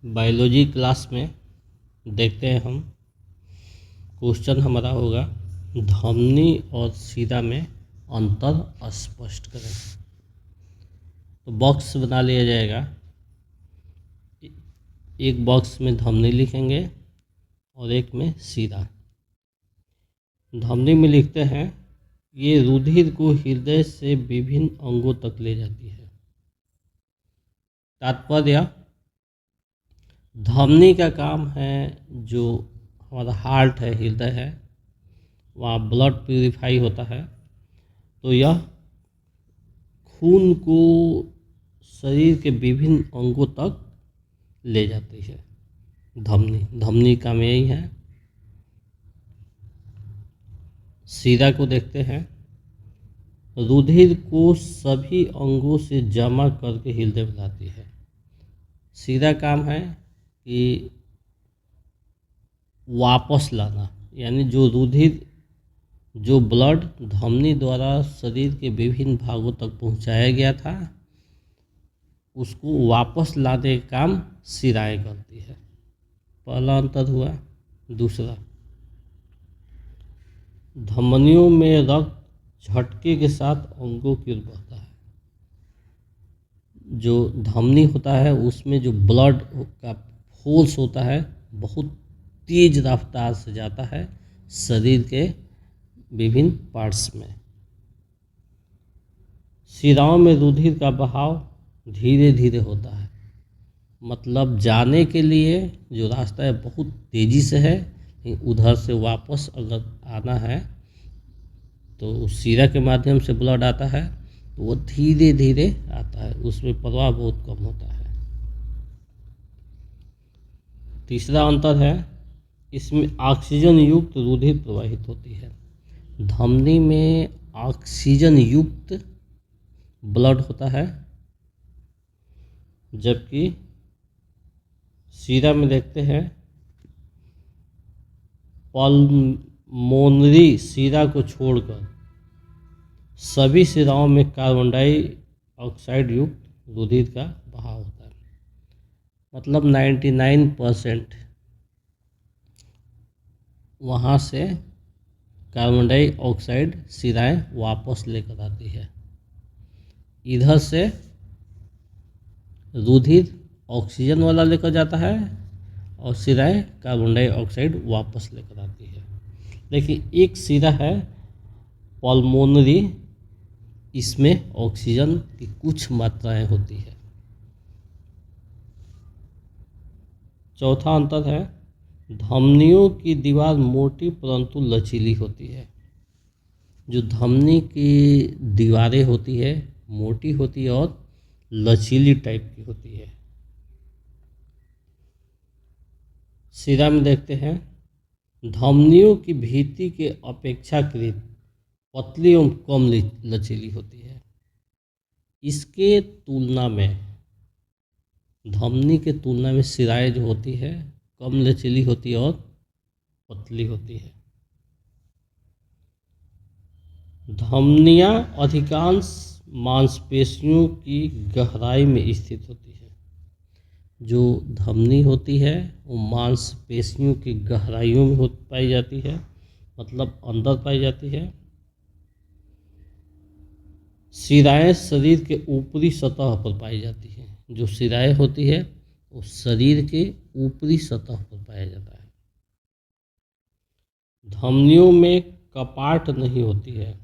Biology class में देखते हैं हम। क्वेश्चन हमारा होगा धमनी और शिरा में अंतर स्पष्ट करें। तो बॉक्स बना लिया जाएगा। एक बॉक्स में धमनी लिखेंगे और एक में शिरा। धमनी में लिखते हैं ये रुधिर को हृदय से विभिन्न अंगों तक ले जाती है। तात्पर्य, धमनी का काम है जो हमारा हार्ट है, हृदय है, वहाँ ब्लड प्यूरिफाई होता है। तो यह खून को शरीर के विभिन्न अंगों तक ले जाती है। धमनी काम यही है। शिरा को देखते हैं, रुधिर को सभी अंगों से जमा करके हृदय में लाती है। शिरा काम है कि वापस लाना, यानी जो रुधिर, जो ब्लड धमनी द्वारा शरीर के विभिन्न भागों तक पहुंचाया गया था, उसको वापस लाने का काम शिराएं करती है। पहला अंतर हुआ। दूसरा, धमनियों में रक्त झटके के साथ अंगों की ओर बहता है। जो धमनी होता है उसमें जो ब्लड का फोर्स होता है बहुत तेज रफ्तार से जाता है शरीर के विभिन्न पार्ट्स में। शिराओं में रुधिर का बहाव धीरे धीरे होता है, मतलब जाने के लिए जो रास्ता है बहुत तेज़ी से है, उधर से वापस अगर आना है तो शिरा के माध्यम से ब्लड आता है तो वो धीरे धीरे आता है, उसमें प्रवाह बहुत कम होता है। तीसरा अंतर है, इसमें ऑक्सीजन युक्त रुधिर प्रवाहित होती है। धमनी में ऑक्सीजन युक्त ब्लड होता है, जबकि शिरा में देखते हैं पल्मोनरी शिरा को छोड़कर सभी शिराओं में कार्बन डाइऑक्साइड युक्त रुधिर का बहाव होता है। मतलब 99% वहाँ से कार्बन डाइऑक्साइड शिराएं वापस लेकर आती है। इधर से रुधिर ऑक्सीजन वाला लेकर जाता है और शिराएं कार्बन डाइऑक्साइड वापस लेकर आती है। लेकिन एक शिरा है पल्मोनरी, इसमें ऑक्सीजन की कुछ मात्राएं होती है। चौथा अंतर है, धमनियों की दीवार मोटी परंतु लचीली होती है। जो धमनी की दीवारें होती है मोटी होती है और लचीली टाइप की होती है। शिरा में देखते हैं धमनियों की भित्ति के अपेक्षाकृत पतली एवं कम लचीली होती है। इसके तुलना में, धमनी के तुलना में शिराएं जो होती है कम लचीली होती है और पतली होती है। धमनियाँ अधिकांश मांसपेशियों की गहराई में स्थित होती है। जो धमनी होती है वो मांसपेशियों की गहराइयों में पाई जाती है, मतलब अंदर पाई जाती है। शिराएं शरीर के ऊपरी सतह पर पाई जाती है। जो शिराएं होती है वो शरीर के ऊपरी सतह पर पाया जाता है। धमनियों में कपाट नहीं होती है।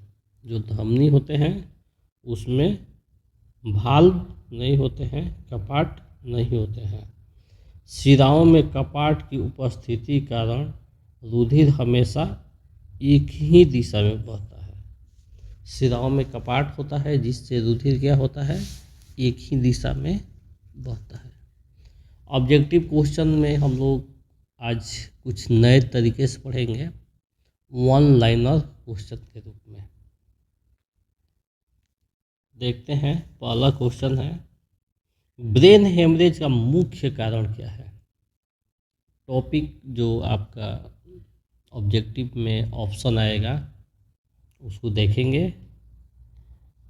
जो धमनी होते हैं उसमें भाल्व नहीं होते हैं, कपाट नहीं होते हैं। शिराओं में कपाट की उपस्थिति कारण रुधिर हमेशा एक ही दिशा में बहता है। शिराओं में कपाट होता है जिससे रुधिर क्या होता है, एक ही दिशा में बहता है। ऑब्जेक्टिव क्वेश्चन में हम लोग आज कुछ नए तरीके से पढ़ेंगे, वन लाइनर क्वेश्चन के रूप में। देखते हैं, पहला क्वेश्चन है, ब्रेन हेमरेज का मुख्य कारण क्या है। टॉपिक जो आपका ऑब्जेक्टिव में ऑप्शन आएगा उसको देखेंगे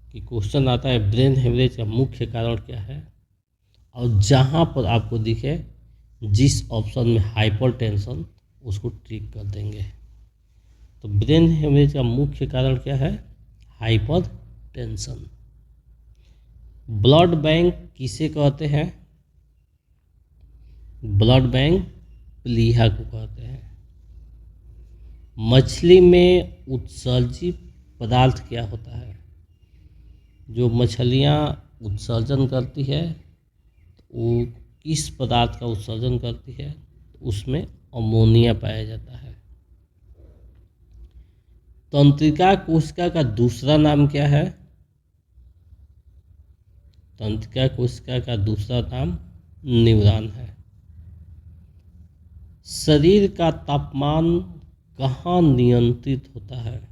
कि क्वेश्चन आता है ब्रेन हेमरेज का मुख्य कारण क्या है, और जहाँ पर आपको दिखे जिस ऑप्शन में हाइपरटेंशन, उसको टिक कर देंगे। तो ब्रेन हेमरेज का मुख्य कारण क्या है? हाइपरटेंशन। ब्लड बैंक किसे कहते हैं? ब्लड बैंक प्लीहा को कहते हैं। मछली में उत्सर्जित पदार्थ क्या होता है? जो मछलियाँ उत्सर्जन करती है वो किस पदार्थ का उत्सर्जन करती है? उसमें अमोनिया पाया जाता है। तंत्रिका कोशिका का दूसरा नाम क्या है? तंत्रिका कोशिका का दूसरा नाम न्यूरॉन है। शरीर का तापमान कहाँ नियंत्रित होता है?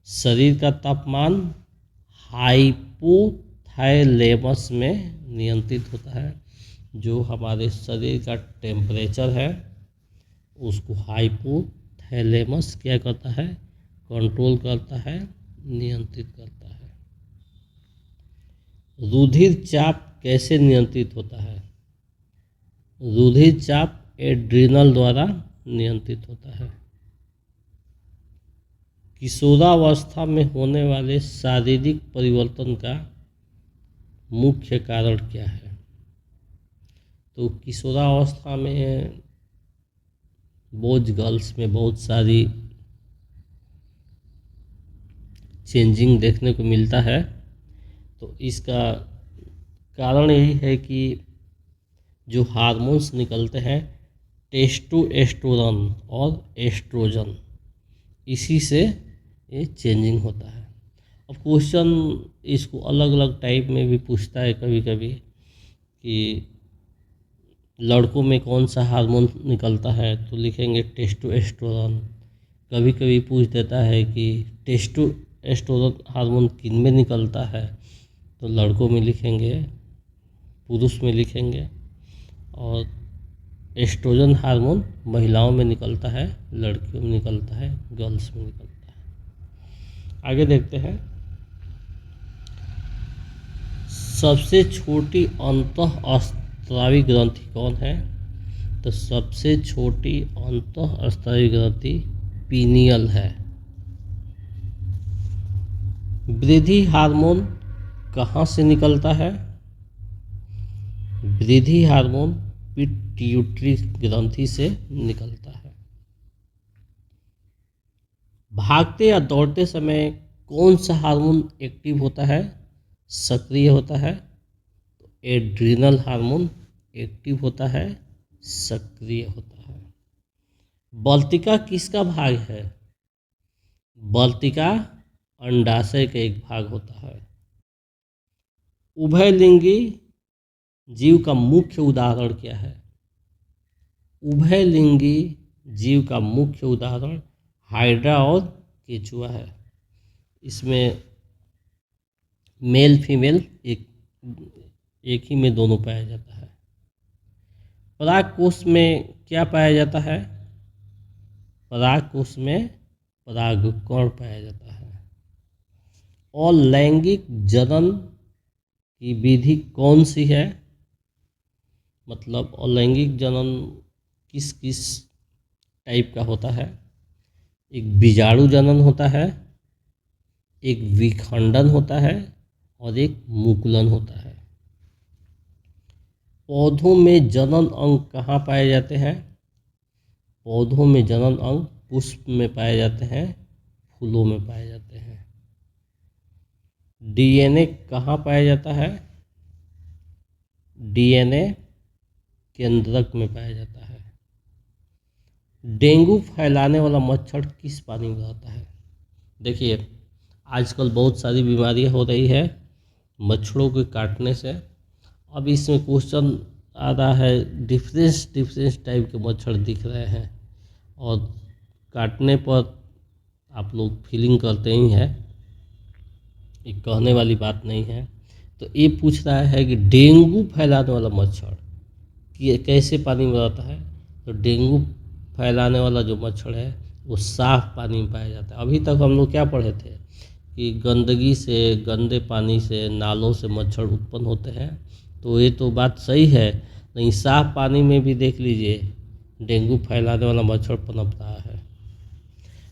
शरीर का तापमान हाइपोथैलेमस में नियंत्रित होता है। जो हमारे शरीर का टेम्परेचर है उसको हाइपोथैलेमस क्या करता है? कंट्रोल करता है, नियंत्रित करता है। रुधिर चाप कैसे नियंत्रित होता है? रुधिर चाप एड्रिनल द्वारा नियंत्रित होता है। किशोरावस्था में होने वाले शारीरिक परिवर्तन का मुख्य कारण क्या है? तो किशोरावस्था में बोझ गर्ल्स में बहुत सारी चेंजिंग देखने को मिलता है। तो इसका कारण यही है कि जो हार्मोन्स निकलते हैं टेस्टोस्टेरोन और एस्ट्रोजन, इसी से ये चेंजिंग होता है। अब क्वेश्चन इसको अलग अलग टाइप में भी पूछता है कभी कभी कि लड़कों में कौन सा हार्मोन निकलता है, तो लिखेंगे टेस्टोस्टेरोन। कभी कभी पूछ देता है कि टेस्टोस्टेरोन हार्मोन किन में निकलता है, तो लड़कों में लिखेंगे, पुरुष में लिखेंगे, और एस्ट्रोजन हार्मोन महिलाओं में निकलता है, लड़कियों में निकलता है, गर्ल्स में निकलता है। आगे देखते हैं। सबसे छोटी अंतःस्रावी ग्रंथि कौन है? तो सबसे छोटी अंतःस्रावी ग्रंथि पीनियल है। वृद्धि हार्मोन कहाँ से निकलता है? वृद्धि हार्मोन पिट्यूटरी ग्रंथि से निकलता है। भागते या दौड़ते समय कौन सा हार्मोन एक्टिव होता है, सक्रिय होता है? तो एड्रिनल हार्मोन एक्टिव होता है, सक्रिय होता है। बल्तिका किसका भाग है? बल्तिका अंडाशय का एक भाग होता है। उभयलिंगी जीव का मुख्य उदाहरण क्या है? उभयलिंगी जीव का मुख्य उदाहरण हाइड्रा और केचुआ है। इसमें मेल फीमेल एक ही में दोनों पाया जाता है। परागकोश में क्या पाया जाता है? परागकोश में परागकण पाया जाता है। और लैंगिक जनन की विधि कौन सी है? मतलब अलैंगिक जनन किस किस टाइप का होता है? एक बीजाणु जनन होता है, एक विखंडन होता है, और एक मुकुलन होता है। पौधों में जनन अंग कहाँ पाए जाते हैं? पौधों में जनन अंग पुष्प में पाए जाते हैं, फूलों में पाए जाते हैं। डीएनए कहाँ पाया जाता है? डीएनए केंद्रक में पाया जाता है। डेंगू फैलाने वाला मच्छर किस पानी में रहता है? देखिए आजकल बहुत सारी बीमारियां हो रही है मच्छरों के काटने से। अब इसमें क्वेश्चन आ रहा है, डिफरेंस टाइप के मच्छर दिख रहे हैं और काटने पर आप लोग फीलिंग करते ही हैं, ये कहने वाली बात नहीं है। तो ये पूछ रहा है कि डेंगू फैलाने वाला मच्छर कि कैसे पानी में रहता है? तो डेंगू फैलाने वाला जो मच्छर है वो साफ पानी में पाया जाता है। अभी तक हम लोग क्या पढ़े थे कि गंदगी से, गंदे पानी से, नालों से मच्छर उत्पन्न होते हैं, तो ये तो बात सही है, नहीं साफ पानी में भी देख लीजिए डेंगू फैलाने वाला मच्छर पनप रहा है।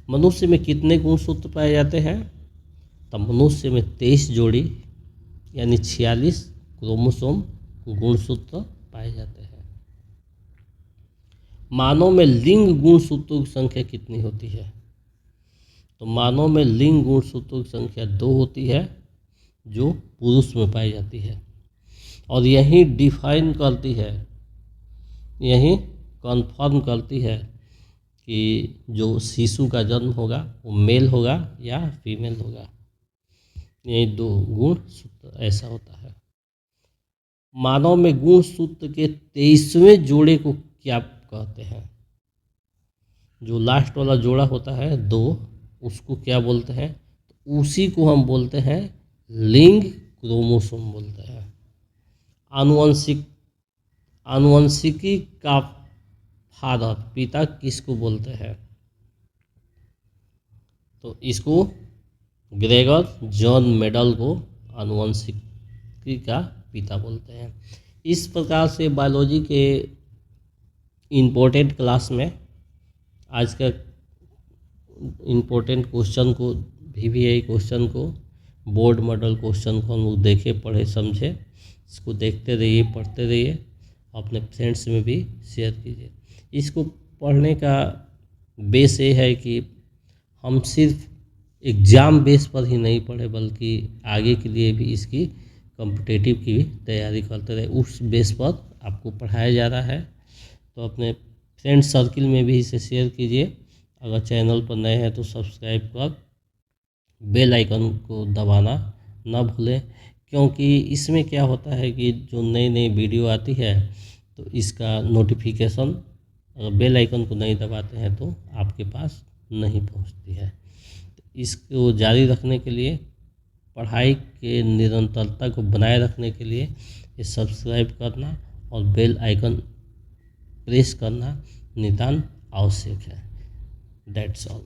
मनुष्य में कितने गुणसूत्र पाए जाते हैं? तो मनुष्य में 23 जोड़ी यानी 46 क्रोमोसोम गुणसूत्र पाए जाते हैं। मानव में लिंग गुणसूत्रों की संख्या कितनी होती है? तो मानव में लिंग गुणसूत्रों की संख्या 2 होती है जो पुरुष में पाई जाती है, और यही डिफाइन करती है, यही कन्फर्म करती है कि जो शिशु का जन्म होगा वो मेल होगा या फीमेल होगा। यही 2 गुणसूत्र ऐसा होता है। मानव में गुणसूत्र के 23वें जोड़े को क्या कहते हैं? जो लास्ट वाला जोड़ा होता है 2, उसको क्या बोलते हैं? तो उसी को हम बोलते हैं लिंग क्रोमोसोम बोलते हैं। आनुवंशिकी का फादर, पिता किसको बोलते हैं? तो इसको ग्रेगर जॉन मेडल को आनुवंशिकी का पिता बोलते हैं। इस प्रकार से बायोलॉजी के इम्पोर्टेंट क्लास में आज का इम्पोर्टेंट क्वेश्चन को VVI क्वेश्चन को, बोर्ड मॉडल क्वेश्चन को हम लोग देखे, पढ़े, समझे। इसको देखते रहिए, पढ़ते रहिए, अपने फ्रेंड्स में भी शेयर कीजिए। इसको पढ़ने का बेस ये है कि हम सिर्फ एग्ज़ाम बेस पर ही नहीं पढ़े, बल्कि आगे के लिए भी इसकी कॉम्पिटिटिव की भी तैयारी करते रहे। उस बेस पर आपको पढ़ाया जा रहा है, तो अपने फ्रेंड सर्किल में भी इसे शेयर कीजिए। अगर चैनल पर नए हैं तो सब्सक्राइब कर बेल आइकन को दबाना ना भूलें, क्योंकि इसमें क्या होता है कि जो नई नई वीडियो आती है तो इसका नोटिफिकेशन अगर बेल आइकन को नहीं दबाते हैं तो आपके पास नहीं पहुंचती है। तो इसको जारी रखने के लिए, पढ़ाई के निरंतरता को बनाए रखने के लिए ये सब्सक्राइब करना और बेल आइकन प्रेस करना नितांत आवश्यक है। That's all.